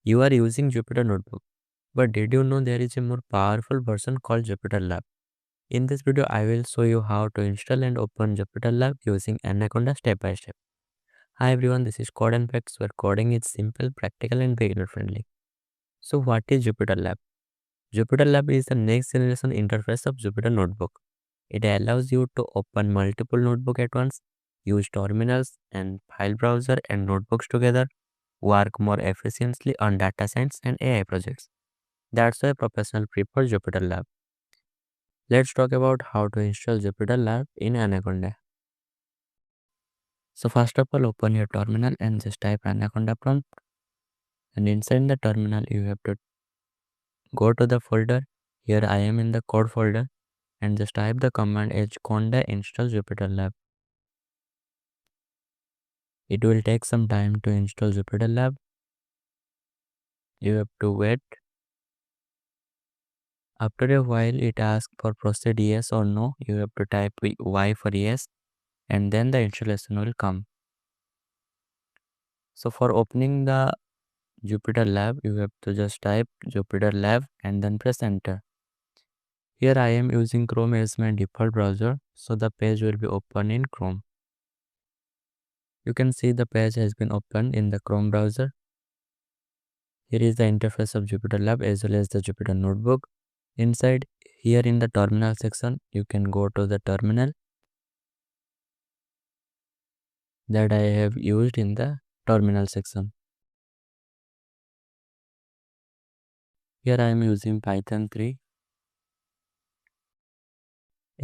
You are using Jupyter Notebook, but did you know there is a more powerful version called JupyterLab? In this video, I will show you how to install and open JupyterLab using Anaconda step by step. Hi everyone, this is CodeNFacts, where coding is simple, practical and beginner friendly. So what is JupyterLab? JupyterLab is the next generation interface of Jupyter Notebook. It allows you to open multiple notebooks at once, use terminals and file browser and notebooks together, work more efficiently on data science and AI projects. That's why professionals prefer JupyterLab. Let's talk about how to install JupyterLab in Anaconda. So first of all, open your terminal and just type Anaconda Prompt. And inside the terminal, you have to go to the folder. Here I am in the code folder and just type the command Anaconda install JupyterLab. It will take some time to install JupyterLab. You have to wait. After a while, it asks for proceed yes or no. You have to type Y for yes, and then the installation will come. So for opening the JupyterLab, you have to just type JupyterLab and then press enter. Here I am using Chrome as my default browser, so the page will be open in Chrome. You can see the page has been opened in the Chrome browser. Here is the interface of JupyterLab as well as the Jupyter Notebook. Inside here in the terminal section, you can go to the terminal that I have used in the terminal section. Here I am using Python 3.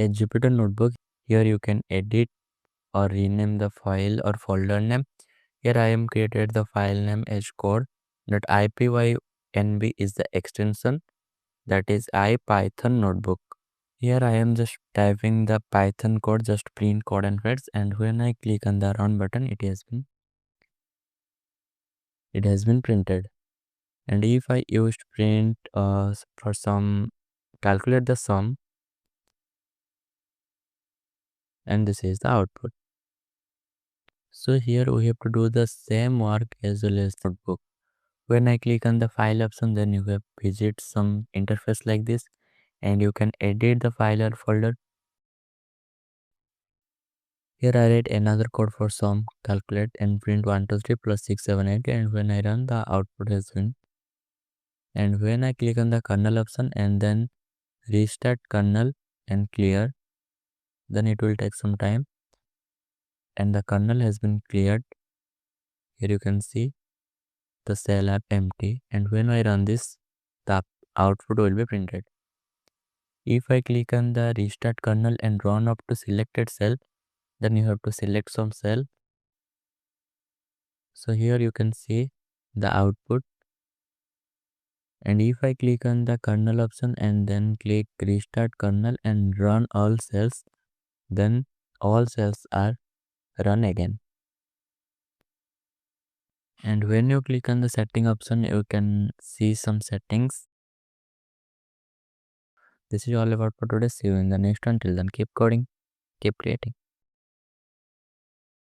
A Jupyter Notebook. Here you can edit or rename the file or folder name. Here I am created the file name as code.ipynb is the extension, that is IPython notebook. Here I am just typing the Python code, just print CodeNFacts, and when I click on the run button, it has been printed. And if I used print for some calculate the sum, and this is the output. So here we have to do the same work as well as notebook. When I click on the file option, then you have visit some interface like this, and you can edit the file or folder. Here I write another code for sum, calculate and print 1 2 3 plus 6 7 8, and when I run, the output has been. And when I click on the kernel option and then restart kernel and clear, then it will take some time, and the kernel has been cleared. Here you can see the cell app empty, and when I run this, the output will be printed. If I click on the restart kernel and run up to selected cell, then you have to select some cell. So here you can see the output, and if I click on the kernel option and then click restart kernel and run all cells, then all cells are run again. And when you click on the setting option, you can see some settings. This is all about for today. See you in the next one. Till then, keep coding, keep creating.